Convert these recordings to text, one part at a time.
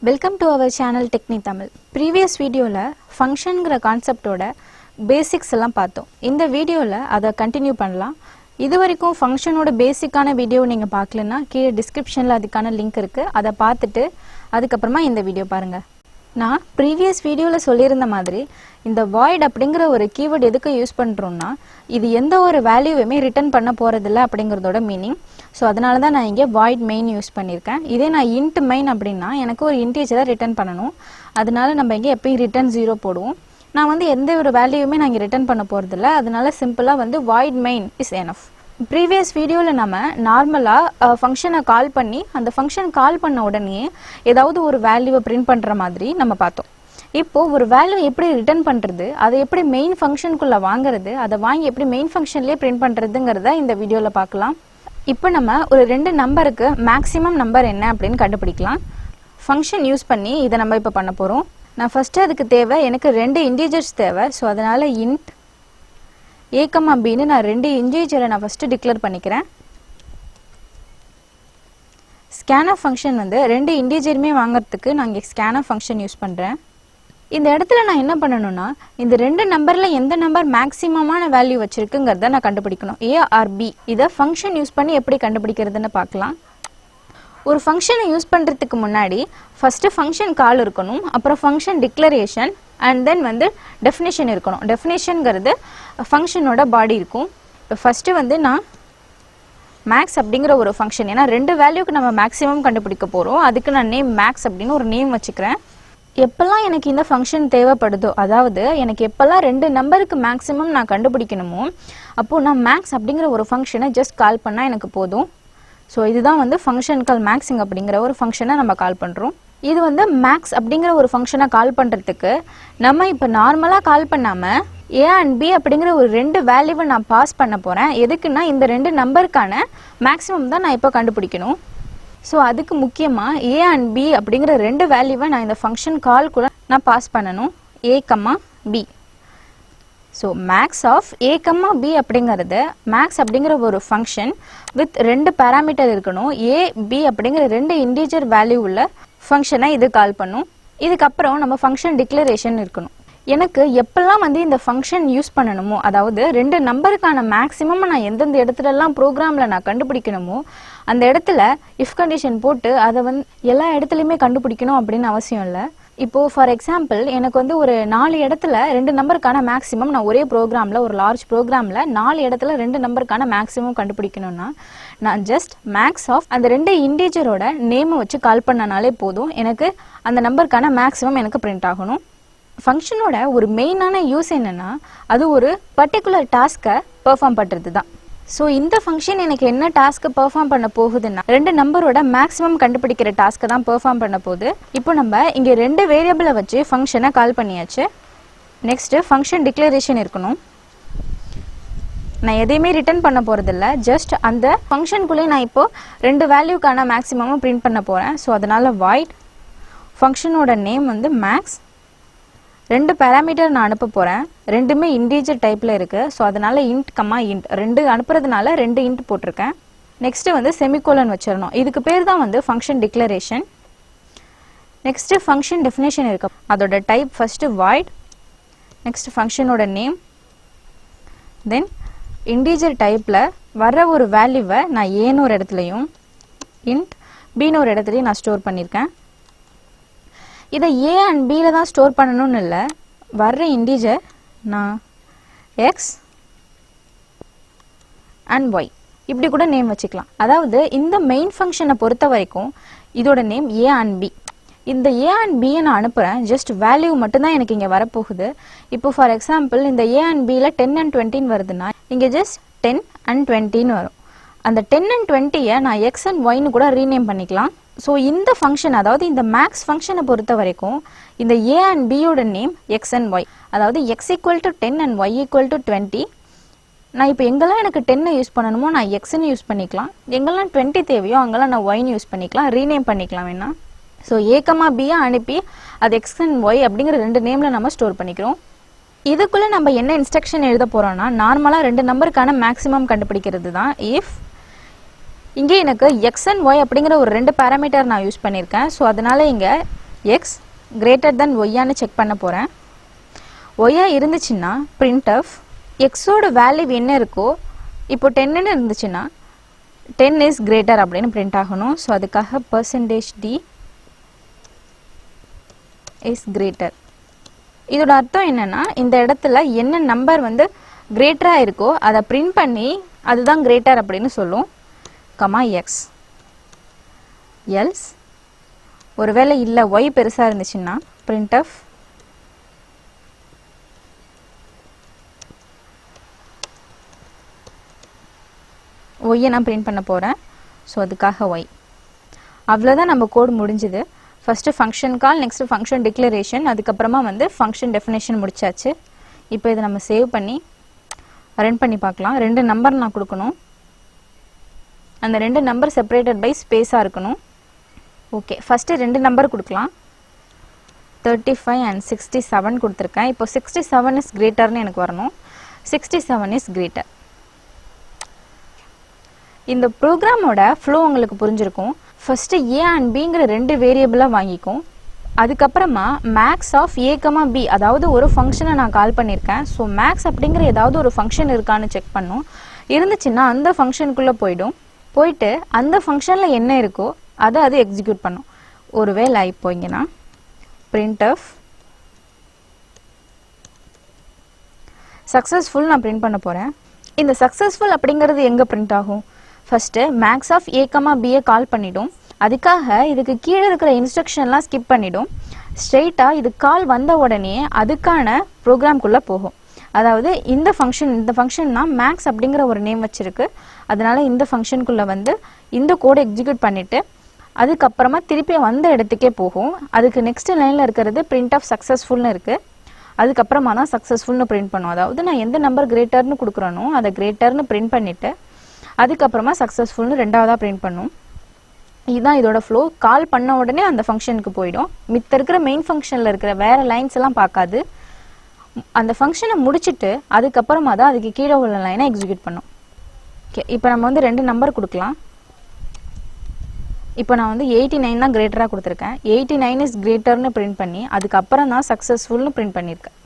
Welcome to our channel Techni Tamil. Previous video la function gra concept oda basics எல்லாம் பார்த்தோம். இந்த வீடியோல அத கண்டினியூ பண்ணலாம். இதுவரைக்கும் function ஓட பேசிக்கான வீடியோ நீங்க பார்க்கலனா கீழ descriptionல அதுக்கான லிங்க் இருக்கு. அத பார்த்துட்டு அதுக்கு அப்புறமா இந்த வீடியோ பாருங்க. நான் previous வீடியோல சொல்லியிருந்த மாதிரி இந்த void அப்படிங்கற ஒரு keyword எதுக்கு யூஸ் பண்றோம்னா இது எந்த ஒரு வேல்யூவையுமே ரிட்டர்ன் பண்ண போறதில்ல அப்படிங்கறதோட மீனிங். சோ அதனால தான் நான் இங்க void main யூஸ் பண்ணிருக்கேன். இதே நான் int main அப்படினா எனக்கு ஒரு இன்டிஜரை ரிட்டர்ன் பண்ணனும். அதனால நம்ம இங்க எப்பவும் ரிட்டர்ன் 0 போடுவோம். நான் வந்து எந்த ஒரு வேல்யூவையுமே நான் இங்க ரிட்டர்ன் பண்ண போறதில்ல. அதனால சிம்பிளா வந்து void main is enough. previous வீடியோல நாம நார்மலா ஃபங்க்ஷனை கால் பண்ணி அந்த ஃபங்க்ஷன் கால் பண்ண உடனே ஏதாவது ஒரு வேல்யூவை பிரிண்ட் பண்ற மாதிரி நம்ம பார்த்தோம். இப்போ ஒரு வேல்யூ எப்படி ரிட்டர்ன் பண்றது, அதை எப்படி மெயின் ஃபங்க்ஷனுக்குள்ள வாங்குறது, அதை வாங்கி எப்படி மெயின் ஃபங்க்ஷன்லயே பிரிண்ட் பண்றதுங்கறத இந்த வீடியோல பார்க்கலாம். இப்போ நம்ம ஒரு ரெண்டு நம்பருக்கு மேக்ஸிமம் நம்பர் என்ன அப்படினு கண்டுபிடிக்கலாம். ஃபங்க்ஷன் யூஸ் பண்ணி இத நம்ம இப்ப பண்ண போறோம். நான் ஃபர்ஸ்ட் அதுக்கு தேவை எனக்கு ரெண்டு இன்டிஜர்ஸ் தேவை. சோ அதனால int a, b ன்னு நான் ரெண்டு இன்டிஜரை நான் ஃபர்ஸ்ட் டிக்ளேர் பண்ணிக்கிறேன். scanf ஃபங்க்ஷன் வந்து ரெண்டு இன்டிஜருமே வாங்குறதுக்கு நான் இங்க scanf ஃபங்க்ஷன் யூஸ் பண்றேன். இந்த இடத்துல நான் என்ன பண்ணனும்னா இந்த ரெண்டு நம்பர்ல எந்த நம்பர் மேக்ஸிமமான வேல்யூ வச்சிருக்குங்கறத நான் கண்டுபிடிக்கணும். a or b இத ஃபங்க்ஷன் யூஸ் பண்ணி எப்படி கண்டுபிடிக்கிறதுன்னு பார்க்கலாம். ஒரு ஃபங்க்ஷனை யூஸ் பண்றதுக்கு முன்னாடி ஃபர்ஸ்ட் ஃபங்க்ஷன் கால் இருக்கணும், அப்புறம் ஃபங்க்ஷன் டிக்ளரேஷன் and then வந்து டெஃபினிஷன் இருக்கணும். டெஃபினிஷன்ங்கிறது ஃபங்க்ஷனோட பாடி இருக்கும். ஃபர்ஸ்ட் வந்து நான் max அப்படிங்கற ஒரு ஃபங்க்ஷன், ஏனா ரெண்டு வேல்யூக்கு நம்ம மேக்ஸிமம் கண்டுபிடிக்க போறோம். அதுக்கு நான் நேம் max அப்படினு ஒரு நேம் வச்சுக்கிறேன். எப்பல்லாம் எனக்கு இந்த ஃபங்க்ஷன் தேவைப்படுதோ, அதாவது எனக்கு எப்பல்லாம் ரெண்டு நம்பருக்கு மேக்ஸிமம் நான் கண்டுபிடிக்கணுமோ அப்போ நான் max அப்படிங்கற ஒரு ஃபங்க்ஷனை ஜஸ்ட் கால் பண்ணா எனக்கு போதும். சோ இதுதான் வந்து ஃபங்க்ஷன் கால் maxing அப்படிங்கற ஒரு ஃபங்க்ஷனை நம்ம கால் பண்றோம். இது வந்து max அப்படிங்கற ஒரு ஃபங்க்ஷனை கால் பண்றதுக்கு நம்ம இப்ப நார்மலா கால் பண்ணாம a and b அப்படிங்கற ஒரு ரெண்டு வேல்யூவை நான் பாஸ் பண்ண போறேன். எதுக்குன்னா இந்த ரெண்டு நம்பருக்கான மேக்ஸிமம் தான் நான் இப்ப கண்டுபிடிக்கணும். சோ அதுக்கு முக்கியமா a and b அப்படிங்கற ரெண்டு வேல்யூவை நான் இந்த ஃபங்க்ஷன் கால் குள்ள நான் பாஸ் பண்ணனும். a, b. So max of a, b அப்படிங்கறது max அப்படிங்கற ஒரு ஃபங்க்ஷன் வித் ரெண்டு பாராமீட்டர் இருக்கணும். a, b அப்படிங்கற ரெண்டு இன்டிஜர் வேல்யூ உள்ள ஃபங்க்ஷனை இது கால் பண்ணும். இதுக்கு அப்புறம் நம்ம ஃபங்க்ஷன் டிக்ளரேஷன் இருக்கணும். எனக்கு எப்பல்லாம் வந்து இந்த ஃபங்க்ஷன் யூஸ் பண்ணணுமோ, அதாவது ரெண்டு நம்பருக்கான மேக்ஸிமம் நான் எந்தெந்த இடத்துல எல்லாம் ப்ரோக்ராம்ல நான் கண்டுபிடிக்கணுமோ அந்த இடத்துல if கண்டிஷன் போட்டு அதை வந்து எல்லா இடத்துலயுமே கண்டுபிடிக்கணும் அப்படின்னு அவசியம் இல்லை. இப்போ ஃபார் எக்ஸாம்பிள் எனக்கு வந்து ஒரு 4 இடத்துல ரெண்டு நம்பருக்கான மேக்ஸிமம் நான் ஒரே ப்ரோக்ராம்ல ஒரு லார்ஜ் ப்ரோக்ராம்ல 4 இடத்துல ரெண்டு நம்பருக்கான மேக்ஸிமம் கண்டுபிடிக்கணும்னா நான் ஜஸ்ட் மேக்ஸ் ஆஃப் அந்த ரெண்டு இன்டிஜரோட நேம் வச்சு கால் பண்ணனாலே போதும். எனக்கு அந்த நம்பருக்கான மேக்ஸிமம் எனக்கு பிரிண்ட் ஆகணும். ஃபங்க்ஷனோட ஒரு மெயினான யூஸ் என்னன்னா அது ஒரு பர்టిక్యులர் டாஸ்கை பெர்ஃபார்ம் பண்றது தான். சோ இந்த ஃபங்க்ஷன் எனக்கு என்ன டாஸ்க் பெர்ஃபார்ம் பண்ண போகுதுன்னா ரெண்டு நம்பரோட மேக்ஸிமம் கண்டுபிடிக்கிற டாஸ்க் தான் பெர்ஃபார்ம் பண்ண போகுது. இப்போ நம்ம இங்க ரெண்டு வேரியபிளை வச்சு ஃபங்க்ஷனை கால் பண்ணியாச்சு. நெக்ஸ்ட் ஃபங்க்ஷன் டிக்ளரேஷன் இருக்கணும். நான் எதையுமே ரிட்டர்ன் பண்ண போறது இல்ல, ஜஸ்ட் அந்த ஃபங்க்ஷனுக்குள்ளே நான் இப்போ ரெண்டு வேல்யூக்கான மேக்ஸிமம் பிரிண்ட் பண்ண போறேன். சோ அதனால void ஃபங்க்ஷனோட நேம் வந்து max, ரெண்டு பாராமீட்டர் நான் அனுப்ப போறேன். ரெண்டுமே இன்டிஜர் டைப்ல இருக்கு. சோ அதனால int, int ரெண்டு அனுப்புறதுனால ரெண்டு int போட்டுருக்கேன். நெக்ஸ்ட் வந்து செமிகோலன் வச்சிரணும். இதுக்கு பேர் தான் வந்து function declaration. Next function definition இருக்கு. அதோட டைப் ஃபர்ஸ்ட் void, நெக்ஸ்ட் ஃபங்க்ஷனோட நேம், தென் இன்டிஜர் டைப்ல வர ஒரு வேல்யூவை நான் a ன்னு ஒரு இடத்துலயும் int b ன்னு ஒரு இடத்துலயும் நான் ஸ்டோர் பண்ணிருக்கேன். இத a and b ல தான் ஸ்டோர் பண்ணனும்னு இல்ல, வர்ற இன்டிஜர் நான் x and y இப்படி கூட நேம் வச்சுக்கலாம். அதாவது இந்த மெயின் ஃபங்க்ஷனை பொறுத்த வரைக்கும் இதோட நேம் a and b. இந்த a and b நான் அனுப்புறேன், ஜஸ்ட் வேல்யூ மட்டும் தான் எனக்கு இங்க வர போகுது. இப்போ ஃபார் எக்ஸாம்பிள் இந்த a and b ல 10 and 20 வருதுன்னா இங்க ஜஸ்ட் 10 and 20 ன்னு வரும். அந்த 10 and 20 நான் x and y ன்னு கூட ரீநேம் பண்ணிக்கலாம். சோ இந்த ஃபங்க்ஷன், அதாவது இந்த max ஃபங்க்ஷனை பொறுத்த வரைக்கும் இந்த a and b யோட நேம் x and y, அதாவது x equal to 10 and y equal to 20. நான் இப்போ எங்கெல்லாம் எனக்கு 10 யூஸ் பண்ணணுமோ நான் x ன்னு யூஸ் பண்ணிக்கலாம், எங்கெல்லாம் 20 தேவையோ அங்கெல்லாம் நான் y ன்னு யூஸ் பண்ணிக்கலாம், ரீநேம் பண்ணிக்கலாம் வேணா. சோ a, b அனுப்பி அது x and y அப்படிங்கற ரெண்டு நேம்ல நம்ம ஸ்டோர் பண்ணிக்கிறோம். இதுக்குள்ள நம்ம என்ன இன்ஸ்ட்ரக்ஷன் எழுத போறோம்னா நார்மலா ரெண்டு நம்பருக்கான மேக்ஸிமம் கண்டுபிடிக்கிறது தான். if இங்க எனக்கு x and y அப்படிங்கற ஒரு ரெண்டு பாராமீட்டர் நான் யூஸ் பண்ணிருக்கேன். சோ அதனால இங்க எக்ஸ் கிரேட்டர் தென் ஒய்யான்னு செக் பண்ண போகிறேன். ஒய்யா இருந்துச்சுன்னா பிரிண்ட் ஆஃப் எக்ஸோட வேல்யூ என்ன இருக்கோ, இப்போ 10ன்னு இருந்துச்சுன்னா 10 இஸ் கிரேட்டர் அப்படின்னு பிரிண்ட் ஆகணும். ஸோ அதுக்காக %d இஸ் கிரேட்டர். இதோட அர்த்தம் என்னன்னா, இந்த இடத்துல என்ன நம்பர் வந்து கிரேட்டராக இருக்கோ அதை பிரிண்ட் பண்ணி அதுதான் கிரேட்டர் அப்படின்னு சொல்லும். Comma X. எல்ஸ் ஒருவேளை இல்லை ஒய் பெருசாக இருந்துச்சுன்னா பிரிண்ட் ஆஃப் ஒய்யை நான் பிரிண்ட் பண்ண போகிறேன். ஸோ அதுக்காக ஒய். அவ்வளோதான் நம்ம கோட் முடிஞ்சுது. ஃபஸ்ட்டு ஃபங்க்ஷன் கால், நெக்ஸ்ட்டு ஃபங்க்ஷன் டிக்ளரேஷன், அதுக்கப்புறமா வந்து ஃபங்க்ஷன் டெஃபினேஷன் முடிச்சாச்சு. இப்போ இதை நம்ம சேவ் பண்ணி ரன் பண்ணி பார்க்கலாம். 2 நம்பர் நான் கொடுக்கணும். அந்த 2 நம்பர் செப்பரேட்டட் பை ஸ்பேஸாக இருக்கணும். ஓகே, ஃபஸ்ட்டு 2 நம்பர் கொடுக்கலாம். 35 and 67 கொடுத்துருக்கேன். இப்போ 67 இஸ் கிரேட்டர்னு எனக்கு வரணும். 67 இஸ் கிரேட்டர். இந்த ப்ரோக்ராமோட ஃப்ளோ உங்களுக்கு புரிஞ்சிருக்கும். ஃபஸ்ட்டு ஏ அண்ட் பிங்கிற 2 வேரியபிளாக வாங்கிக்கும். அதுக்கப்புறமா max of A comma B, அதாவது ஒரு ஃபங்க்ஷனை நான் கால் பண்ணியிருக்கேன். ஸோ மேக்ஸ் அப்படிங்கிற ஏதாவது ஒரு ஃபங்க்ஷன் இருக்கான்னு செக் பண்ணும். இருந்துச்சுன்னா அந்த ஃபங்க்ஷனுக்குள்ளே போயிட்டு அந்த ஃபங்க்ஷனில் என்ன இருக்கோ அதை அது எக்ஸிக்யூட் பண்ணும். ஒருவேளை இப்போ இங்கன்னா பிரிண்ட் ஆஃப் சக்ஸஸ்ஃபுல் நான் பிரிண்ட் பண்ண போகிறேன். இந்த சக்ஸஸ்ஃபுல் அப்படிங்கிறது எங்கே பிரிண்ட் ஆகும்? First max of A comma பியை கால் பண்ணிடும். அதுக்காக இதுக்கு கீழே இருக்கிற இன்ஸ்ட்ரக்ஷன்லாம் ஸ்கிப் பண்ணிடும். ஸ்ட்ரெயிட்டாக இது கால் வந்த உடனே அதுக்கான ப்ரோக்ராம்குள்ளே போகும். அதாவது இந்த ஃபங்க்ஷன்னா மேக்ஸ் அப்படிங்கிற ஒரு நேம் வச்சுருக்கு. அதனால் இந்த ஃபங்க்ஷனுக்குள்ளே வந்து இந்த கோடை எக்ஸிக்யூட் பண்ணிவிட்டு அதுக்கப்புறமா திருப்பி வந்த இடத்துக்கே போகும். அதுக்கு நெக்ஸ்ட் லைனில் இருக்கிறது பிரிண்ட் ஆஃப் சக்ஸஸ்ஃபுல்னு இருக்குது. அதுக்கப்புறமா தான் சக்ஸஸ்ஃபுல்னு பிரிண்ட் பண்ணும். அதாவது நான் எந்த நம்பர் கிரேட்டர்னு கொடுக்குறேனோ அதை கிரேட்டர்னு பிரிண்ட் பண்ணிவிட்டு அதுக்கப்புறமா சக்ஸஸ்ஃபுல்னு 2வதாக பிரிண்ட் பண்ணும். இதுதான் இதோட ஃப்ளோ. கால் பண்ண உடனே அந்த ஃபங்க்ஷனுக்கு போயிடும். மித்த இருக்கிற மெயின் ஃபங்க்ஷனில் இருக்கிற வேறு லைன்ஸ் எல்லாம் பார்க்காது. அந்த ஃபங்க்ஷனை முடிச்சுட்டு அதுக்கப்புறமா தான் அதுக்கு கீழே உள்ள லைனை எக்ஸிக்யூட் பண்ணும். ஓகே, இப்போ நம்ம வந்து 2 நம்பர் கொடுக்கலாம். இப்போ நான் வந்து 89 தான் கிரேட்டராக கொடுத்துருக்கேன். 89 இஸ் கிரேட்டர்னு பிரிண்ட் பண்ணி அதுக்கப்புறம் தான் சக்ஸஸ்ஃபுல்னு பிரிண்ட் பண்ணியிருக்கேன்.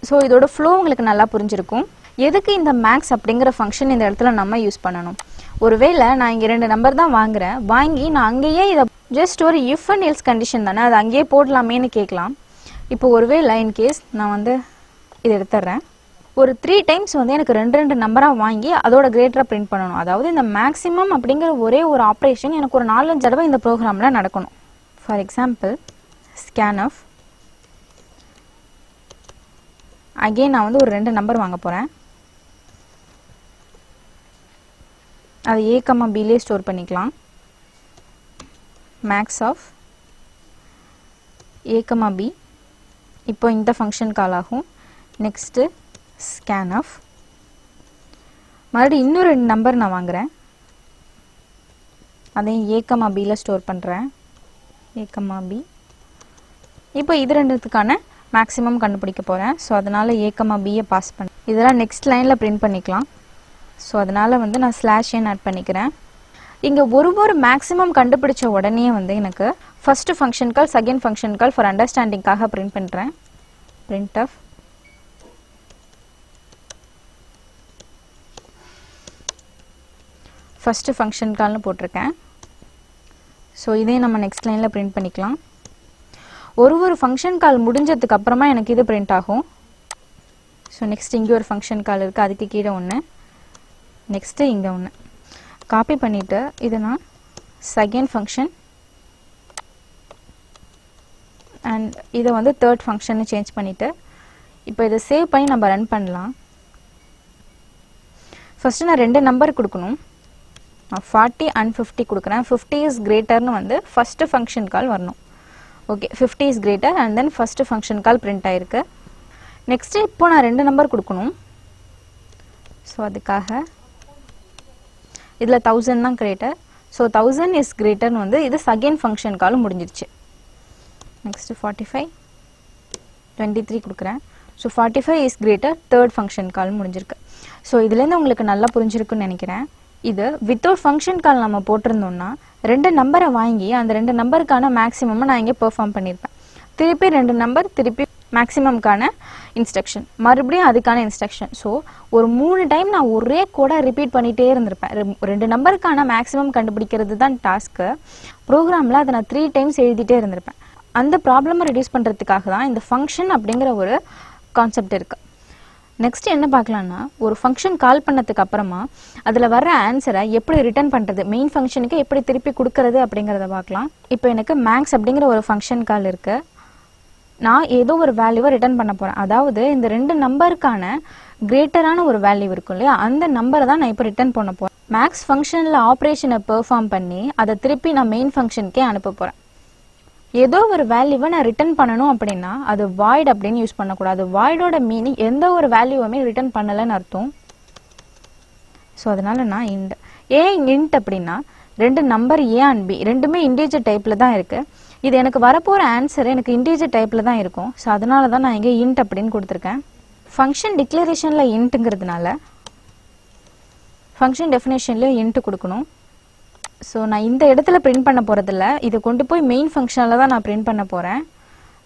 ஸோ இதோட ஃப்ளோ உங்களுக்கு நல்லா புரிஞ்சிருக்கும். எதுக்கு இந்த மேக்ஸ் அப்படிங்கிற ஃபங்க்ஷன் இந்த இடத்துல நம்ம யூஸ் பண்ணணும்? ஒருவேளை நான் இங்கே 2 நம்பர் தான் வாங்கி நான் அங்கேயே இதை ஜஸ்ட் ஒரு இஃப் அண்ட் எல்ஸ் கண்டிஷன் தானே, அது அங்கேயே போடலாமேன்னு கேட்கலாம். இப்போ ஒருவேளை இன்கேஸ் நான் வந்து இதை எடுத்துட்றேன். ஒரு 3 டைம்ஸ் வந்து எனக்கு 2 நம்பராக வாங்கி அதோட கிரேட்டராக பிரிண்ட் பண்ணணும். அதாவது இந்த மேக்ஸிமம் அப்படிங்கிற ஒரே ஒரு ஆப்ரேஷன் எனக்கு ஒரு 4-5 தடவை இந்த ப்ரோக்ராமில் நடக்கணும். For example scan of again நான் வந்து ஒரு 2 நம்பர் வாங்க போகிறேன். அதை ஏ கமா பிலே ஸ்டோர் பண்ணிக்கலாம். Max of A comma B இப்போ இந்த ஃபங்க்ஷன் கால் ஆகும். நெக்ஸ்ட்டு ஸ்கேன் ஆஃப் மறுபடியும் இன்னும் 2 நம்பர் நான் வாங்குகிறேன். அதையும் ஏ கமா பியில் ஸ்டோர் பண்ணுறேன். ஏ கமா பி இப்போ இது 2த்துக்கான மேக்ஸிமம் கண்டுபிடிக்க போகிறேன். ஸோ அதனால் ஏ கமா பியை பாஸ் பண்ண இதெல்லாம் நெக்ஸ்ட் லைனில் பிரிண்ட் பண்ணிக்கலாம். ஸோ அதனால் வந்து நான் /n ஆட் பண்ணிக்கிறேன். இங்கே ஒரு மேக்ஸிமம் கண்டுபிடிச்ச உடனே வந்து எனக்கு first function call, second function call for அண்டர்ஸ்டாண்டிங்காக பிரிண்ட் பண்ணுறேன். பிரிண்ட் ஆஃப் ஃபஸ்ட்டு ஃபங்க்ஷன் கால்னு போட்டிருக்கேன். ஸோ இதையும் நம்ம நெக்ஸ்ட் லைனில் பிரிண்ட் பண்ணிக்கலாம். ஒரு ஃபங்க்ஷன் கால் முடிஞ்சதுக்கு அப்புறமா எனக்கு இது பிரிண்ட் ஆகும். ஸோ நெக்ஸ்ட் இங்கே ஒரு ஃபங்க்ஷன் கால் இருக்குது, அதுக்கு கீழே ஒன்று, நெக்ஸ்ட்டு இங்கே ஒன்று காப்பி பண்ணிவிட்டு இதை நான் செகண்ட் ஃபங்க்ஷன் அண்ட் இதை வந்து தேர்ட் ஃபங்க்ஷன்னு சேஞ்ச் பண்ணிவிட்டு இப்போ இதை சேவ் பண்ணி நம்ம ரன் பண்ணலாம். ஃபஸ்ட்டு நான் 2 நம்பர் கொடுக்கணும். நான் 40 and 50 கொடுக்குறேன். 50 இஸ் கிரேட்டர்னு வந்து ஃபஸ்ட்டு ஃபங்க்ஷன் கால் வரணும். Okay, 50 is greater and then first function call print ஆகிருக்கு. நெக்ஸ்ட்டு இப்போ நான் 2 நம்பர் கொடுக்கணும். ஸோ அதுக்காக இதில் 1000 தான் கிரேட்டர். ஸோ 1000 இஸ் கிரேட்டர்னு வந்து இது செகண்ட் ஃபங்க்ஷன் காலும் முடிஞ்சிருச்சு. நெக்ஸ்ட்டு 45 23 கொடுக்குறேன். So 45 is greater third function கால் முடிஞ்சிருக்கு. ஸோ இதுலேருந்து உங்களுக்கு நல்லா புரிஞ்சிருக்குன்னு நினைக்கிறேன். இது வித்தவுட் ஃபங்க்ஷன் கால் நம்ம போட்டிருந்தோம்னா 2 நம்பரை வாங்கி அந்த 2 நம்பருக்கான மேக்ஸிமம் நான் இங்கே பெர்ஃபார்ம் பண்ணியிருப்பேன். திருப்பி 2 நம்பர், திருப்பி மேக்ஸிமம்கான இன்ஸ்ட்ரக்ஷன், மறுபடியும் அதுக்கான இன்ஸ்ட்ரக்ஷன். ஸோ ஒரு 3 டைம் நான் ஒரே கோடை ரிப்பீட் பண்ணிகிட்டே இருந்திருப்பேன். 2 நம்பருக்கான மேக்ஸிமம் கண்டுபிடிக்கிறது தான் டாஸ்க்கு. ப்ரோக்ராமில் அதை நான் 3 டைம்ஸ் எழுதிட்டே இருந்திருப்பேன். அந்த ப்ராப்ளமை ரெடியூஸ் பண்ணுறதுக்காக தான் இந்த ஃபங்க்ஷன் அப்படிங்கிற ஒரு கான்செப்ட் இருக்குது. நெக்ஸ்ட் என்ன பார்க்கலான்னா, ஒரு ஃபங்க்ஷன் கால் பண்ணதுக்கு அப்புறமா அதில் வர்ற ஆன்சரை எப்படி ரிட்டர்ன் பண்ணுறது, மெயின் ஃபங்க்ஷனுக்கு எப்படி திருப்பி கொடுக்கறது அப்படிங்கிறத பார்க்கலாம். இப்போ எனக்கு மேக்ஸ் அப்படிங்கிற ஒரு ஃபங்க்ஷன் கால் இருக்குது. நான் ஏதோ ஒரு வேல்யூவை ரிட்டர்ன் பண்ண போகிறேன். அதாவது இந்த 2 நம்பருக்கான கிரேட்டரான ஒரு வேல்யூ இருக்கும் இல்லையா, அந்த நம்பரை தான் நான் இப்போ ரிட்டர்ன் பண்ண போகிறேன். மேக்ஸ் ஃபங்க்ஷனில் ஆப்ரேஷனை பெர்ஃபார்ம் பண்ணி அதை திருப்பி நான் மெயின் ஃபங்க்ஷனுக்கே அனுப்ப போகிறேன். ஏதோ ஒரு வேல்யூவை நான் ரிட்டர்ன் பண்ணணும் அப்படின்னா அது வாய்ட் அப்படின்னு யூஸ் பண்ணக்கூடாது. வாய்டோட மீனிங் எந்த ஒரு வேல்யூவுமே ரிட்டர்ன் பண்ணலைன்னு அர்த்தம். ஸோ அதனால நான் இன்ட். ஏன் இன்ட் அப்படின்னா 2 நம்பர் ஏ அண்ட் பி ரெண்டுமே இன்டீஜர் டைப்பில் தான் இருக்குது. இது எனக்கு வரப்போகிற ஆன்சர் எனக்கு இன்டீஜர் டைப்பில் தான் இருக்கும். ஸோ அதனால தான் நான் இங்கே இன்ட் அப்படின்னு கொடுத்துருக்கேன். ஃபங்க்ஷன் டிக்ளரேஷனில் இன்ட்டுங்கிறதுனால ஃபங்க்ஷன் டெஃபினேஷன்லேயும் இன்ட்டு கொடுக்கணும். ஸோ நான் இந்த இடத்துல பிரிண்ட் பண்ண போகிறதில்ல, இதை கொண்டு போய் மெயின் ஃபங்க்ஷனில் தான் நான் பிரிண்ட் பண்ண போகிறேன்.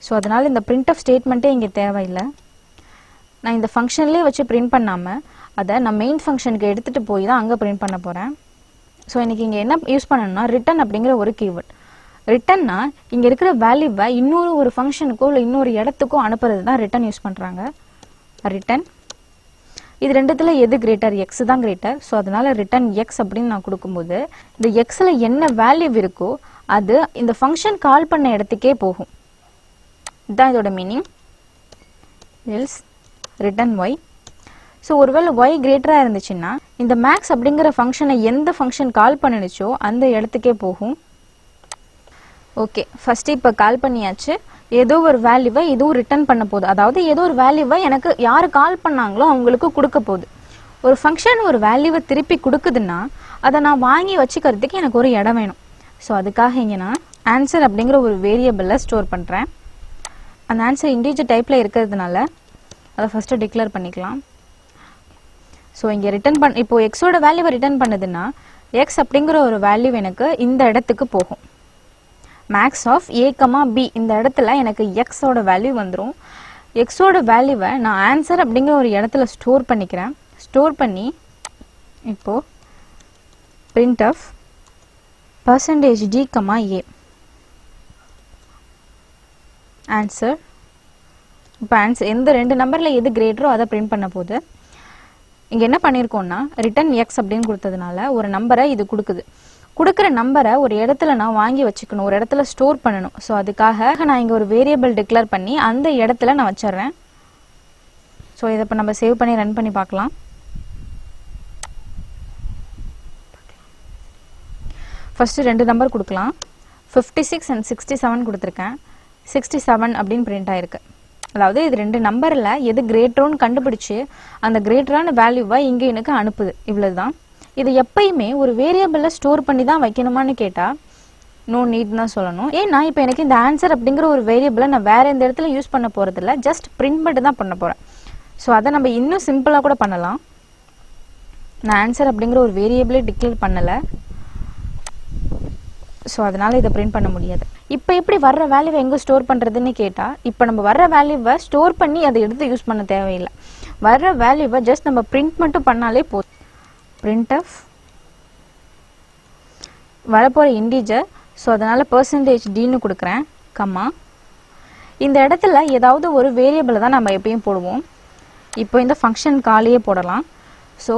ஸோ அதனால் இந்த பிரிண்ட் ஆஃப் ஸ்டேட்மெண்ட்டே இங்கே தேவையில்லை. நான் இந்த ஃபங்க்ஷன்லேயே வச்சு பிரிண்ட் பண்ணாமல் அதை நான் மெயின் ஃபங்க்ஷனுக்கு எடுத்துகிட்டு போய் தான் அங்கே பிரிண்ட் பண்ண போகிறேன். ஸோ எனக்கு இங்கே என்ன யூஸ் பண்ணணும்னா ரிட்டன் அப்படிங்கிற ஒரு கீவேர்ட். ரிட்டன்னா இங்கே இருக்கிற வேல்யூவை இன்னொரு ஃபங்க்ஷனுக்கோ இல்லை இன்னொரு இடத்துக்கோ அனுப்புறது தான் ரிட்டன் யூஸ் பண்ணுறாங்க. ரிட்டன் இது ரெண்டுத்துல எது கிரேட்டர், எக்ஸ் தான் கிரேட்டர். ஸோ அதனால ரிட்டன் எக்ஸ் அப்படின்னு நான் கொடுக்கும்போது இந்த எக்ஸில் என்ன வேல்யூ இருக்கோ அது இந்த ஃபங்க்ஷன் கால் பண்ண இடத்துக்கே போகும். இதுதான் இதோட meaning. Else return Y. So ஒருவேளை ஒய் கிரேட்டராக இருந்துச்சுன்னா இந்த மேக்ஸ் அப்படிங்கிற ஃபங்க்ஷனை எந்த ஃபங்க்ஷன் கால் பண்ணிச்சோ அந்த இடத்துக்கே போகும். ஓகே, ஃபர்ஸ்ட் இப்போ கால் பண்ணியாச்சு. ஏதோ ஒரு வேல்யூவை இதுவும் ரிட்டர்ன் பண்ண போகுது. அதாவது ஏதோ ஒரு வேல்யூவை எனக்கு யார் கால் பண்ணாங்களோ அவங்களுக்கு கொடுக்க போகுது. ஒரு ஃபங்க்ஷன் ஒரு வேல்யூவை திருப்பி கொடுக்குதுன்னா அதை நான் வாங்கி வச்சுக்கிறதுக்கு எனக்கு ஒரு இடம் வேணும். ஸோ அதுக்காக இங்கே நான் ஆன்சர் அப்படிங்கிற ஒரு வேரியபிளில் ஸ்டோர் பண்ணுறேன். அந்த ஆன்சர் இன்டீஜர் டைப்பில் இருக்கிறதுனால அதை ஃபஸ்ட்டு டிக்ளேர் பண்ணிக்கலாம். ஸோ இங்கே ரிட்டர்ன் இப்போ எக்ஸோட வேல்யூவை ரிட்டர்ன் பண்ணுதுன்னா எக்ஸ் அப்படிங்கிற ஒரு வேல்யூ எனக்கு இந்த இடத்துக்கு போகும். Max of A comma B இந்த இடத்துல எனக்கு எக்ஸோட வேல்யூ வந்துடும். எக்ஸோட வேல்யூவை நான் ஆன்சர் அப்படிங்கிற ஒரு இடத்துல ஸ்டோர் பண்ணிக்கிறேன். ஸ்டோர் பண்ணி இப்போது printf percentage D comma A answer. இப்போ ஆன்சர் எந்த 2 நம்பரில் எது கிரேட்டரோ அதை பிரிண்ட் பண்ண போகுது. இங்கே என்ன பண்ணியிருக்கோம்னா ரிட்டன் எக்ஸ் அப்படின்னு கொடுத்ததுனால ஒரு நம்பரை இது கொடுக்குது. கொடுக்குற நம்பரை ஒரு இடத்துல நான் வாங்கி வச்சுக்கணும், ஒரு இடத்துல ஸ்டோர் பண்ணணும். ஸோ அதுக்காக நான் இங்கே ஒரு வேரியபிள் டிக்ளேர் பண்ணி அந்த இடத்துல நான் வச்சிட்றேன். ஸோ இதை இப்போ நம்ம சேவ் பண்ணி ரன் பண்ணி பார்க்கலாம். ஃபஸ்ட்டு 2 நம்பர் கொடுக்கலாம். 56 and 67 கொடுத்துருக்கேன். 67 அப்படின்னு பிரிண்ட் ஆயிருக்கு. அதாவது இது 2 நம்பரில் எது கிரேட்டரோன்னு கண்டுபிடிச்சு அந்த கிரேட்டரான வேல்யூவை இங்கே எனக்கு அனுப்புது. இவ்வளவுதான். இது எப்பயுமே ஒரு வேரியபிளில் ஸ்டோர் பண்ணி தான் வைக்கணுமான்னு கேட்டால் நோ நீட் தான் சொல்லணும். ஏன்னா இப்போ எனக்கு இந்த ஆன்சர் அப்படிங்கிற ஒரு வேரியபிளை நான் வேறு எந்த இடத்துல யூஸ் பண்ண போகிறதில்ல, ஜஸ்ட் பிரிண்ட் மட்டும் தான் பண்ண போகிறேன். ஸோ அதை நம்ம இன்னும் சிம்பிளாக கூட பண்ணலாம். நான் ஆன்சர் அப்படிங்கிற ஒரு வேரியபிளே டிக்ளேர் பண்ணலை. ஸோ அதனால் இதை பிரிண்ட் பண்ண முடியாது. இப்போ எப்படி வர்ற வேல்யூவை எங்கே ஸ்டோர் பண்ணுறதுன்னு கேட்டால் இப்போ நம்ம வர்ற வேல்யூவை ஸ்டோர் பண்ணி அதை எடுத்து யூஸ் பண்ண தேவையில்லை. வர்ற வேல்யூவை ஜஸ்ட் நம்ம பிரிண்ட் மட்டும் பண்ணாலே போதும். பிரிண்ட் ஆஃப் வரப்போகிற இன்டீஜர். ஸோ அதனால் பர்சன்டேஜ் டின்னு கொடுக்குறேன் கம்மா. இந்த இடத்துல ஏதாவது ஒரு வேரியபிளை தான் நம்ம எப்பயும் போடுவோம். இப்போ இந்த ஃபங்க்ஷன் காலையே போடலாம். ஸோ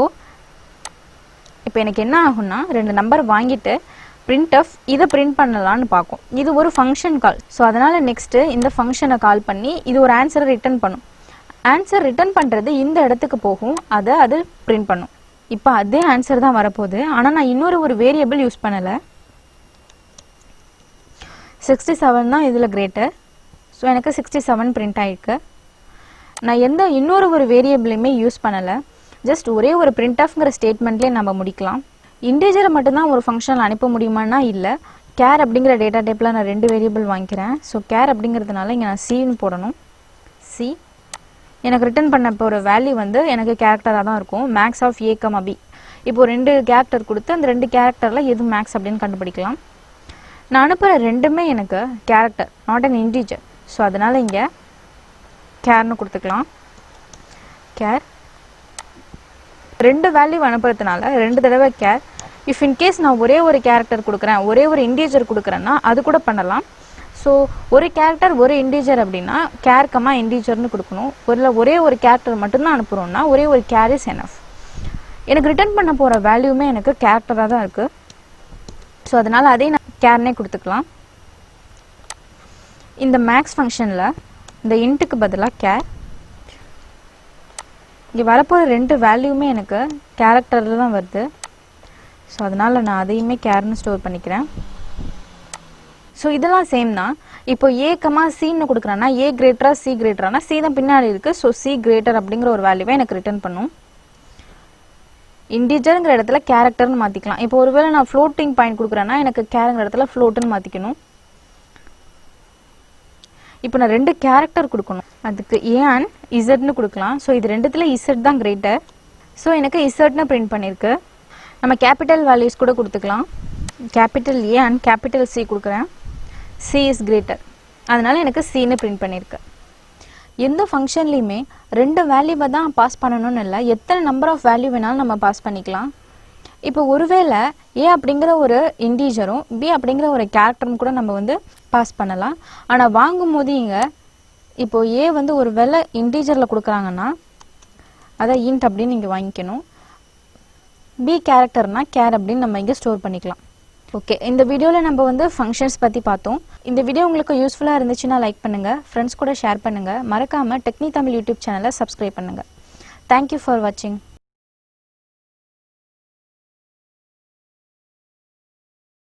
இப்போ எனக்கு என்ன ஆகும்னா 2 நம்பர் வாங்கிட்டு பிரிண்ட் ஆஃப் இதை பிரிண்ட் பண்ணலான்னு பார்க்கும். இது ஒரு ஃபங்க்ஷன் கால். ஸோ அதனால் நெக்ஸ்ட்டு இந்த ஃபங்க்ஷனை கால் பண்ணி இது ஒரு ஆன்சரை ரிட்டர்ன் பண்ணும். ஆன்சர் ரிட்டர்ன் பண்ணுறது இந்த இடத்துக்கு போகும், அதை அது பிரிண்ட் பண்ணும். இப்போ அதே ஆன்சர் தான் வரப்போகுது. ஆனால் நான் இன்னொரு வேரியபிள் யூஸ் பண்ணலை. 67 தான் இதில் கிரேட்டர். ஸோ எனக்கு 67 பிரிண்ட் ஆகிருக்கு. நான் இன்னொரு வேரியபிளையுமே யூஸ் பண்ணலை. ஜஸ்ட் ஒரே ஒரு பிரிண்ட் ஆஃப்ங்கிற ஸ்டேட்மெண்ட்லேயே நம்ம முடிக்கலாம். இன்டீஜரை மட்டும்தான் ஒரு ஃபங்க்ஷனில் அனுப்ப முடியுமானா இல்லை. கேர் அப்படிங்கிற டேட்டா டைப்பில் நான் 2 வேரியபிள் வாங்கிக்கிறேன். ஸோ கேர் அப்படிங்கிறதுனால இங்கே நான் சின்னு போடணும். சி எனக்கு ரிட்டர்ன் பண்ண போகிற வேல்யூ எனக்கு கேரக்டராக தான் இருக்கும். Max of A comma B. இப்போ 2 கேரக்டர் கொடுத்து அந்த 2 கேரக்டரில் எது மேக்ஸ் அப்படின்னு கண்டுபிடிக்கலாம். நான் அனுப்புகிற ரெண்டுமே எனக்கு character, not an integer. So அதனால் இங்கே கேர்னு கொடுத்துக்கலாம். கேர் ரெண்டு வேல்யூ அனுப்புறதுனால 2 தடவை கேர். இஃப் இன்கேஸ் நான் ஒரே ஒரு கேரக்டர் கொடுக்குறேன், ஒரே ஒரு இண்டீஜர் கொடுக்குறேன்னா அது கூட பண்ணலாம். ஸோ ஒரு கேரக்டர் ஒரு இண்டீஜர் அப்படின்னா கேர் கமா இண்டீஜர்னு கொடுக்கணும். ஒரே ஒரு கேரக்டர் மட்டும்தான் அனுப்புகிறோம்னா ஒரே ஒரு கேர் இஸ் எனஃப். எனக்கு ரிட்டர்ன் பண்ண போகிற வேல்யூமே எனக்கு கேரக்டராக தான் இருக்குது. ஸோ அதனால் அதையும் நான் கேர்னே கொடுத்துக்கலாம். இந்த மேக்ஸ் ஃபங்க்ஷனில் இந்த இன்ட்டுக்கு பதிலாக கேர், இங்கே வரப்போகிற 2 வேல்யூமே எனக்கு கேரக்டரில் தான் வருது. ஸோ அதனால் நான் அதையுமே கேர்னு ஸ்டோர் பண்ணிக்கிறேன். ஸோ இதெல்லாம் சேம் தான். இப்போ ஏ கமா சின்னு கொடுக்குறேன்னா ஏ கிரேட்டரா சி கிரேட்டரானா சி தான் பின்னாடி இருக்குது. ஸோ சி கிரேட்டர் அப்படிங்கிற ஒரு வேல்யூவை எனக்கு ரிட்டர்ன் பண்ணும். இண்டீஜருங்கிற இடத்துல கேரக்டர்னு மாற்றிக்கலாம். இப்போ ஒருவேளை நான் ஃப்ளோட்டிங் பாயிண்ட் கொடுக்குறேன்னா எனக்கு கேருங்கிற இடத்துல ஃப்ளோட்டுன்னு மாற்றிக்கணும். இப்போ நான் 2 கேரக்டர் கொடுக்கணும். அதுக்கு ஏ அண்ட் இசட்னு கொடுக்கலாம். ஸோ இது ரெண்டுத்துல இசட் தான் கிரேட்டர். ஸோ எனக்கு இசட்னு பிரிண்ட் பண்ணியிருக்கு. நம்ம கேபிட்டல் வேல்யூஸ் கூட கொடுத்துக்கலாம். Capital A and capital C கொடுக்குறேன். சி இஸ் கிரேட்டர், அதனால எனக்கு சின்னு பிரிண்ட் பண்ணியிருக்கு. எந்த ஃபங்க்ஷன்லையுமே 2 வேல்யூவை தான் பாஸ் பண்ணணும்னு இல்லை, எத்தனை நம்பர் ஆஃப் வேல்யூ வேணாலும் நம்ம பாஸ் பண்ணிக்கலாம். இப்போ ஒருவேளை ஏ அப்படிங்கிற ஒரு இண்டீஜரும் பி அப்படிங்கிற ஒரு கேரக்டரும் கூட நம்ம வந்து பாஸ் பண்ணலாம். ஆனால் வாங்கும் போது இங்கே இப்போ ஏ வந்து ஒரு வேளை இண்டீஜரில் கொடுக்குறாங்கன்னா அதை இன்ட் அப்படின்னு இங்கே வாங்கிக்கணும். பி கேரக்டர்னா கேர் அப்படின்னு நம்ம இங்கே ஸ்டோர் பண்ணிக்கலாம். ஓகே, இந்த வீடியோவில் நம்ம வந்து ஃபங்க்ஷன்ஸ் பற்றி பார்த்தோம். இந்த வீடியோ உங்களுக்கு யூஸ்ஃபுல்லாக இருந்துச்சுன்னா லைக் பண்ணுங்கள், ஃப்ரெண்ட்ஸ் கூட ஷேர் பண்ணுங்கள், மறக்காமல் டெக்னி தமிழ் யூடியூப் சேனலை சப்ஸ்கிரைப் பண்ணுங்கள். தேங்க்யூ ஃபார் வாட்சிங்.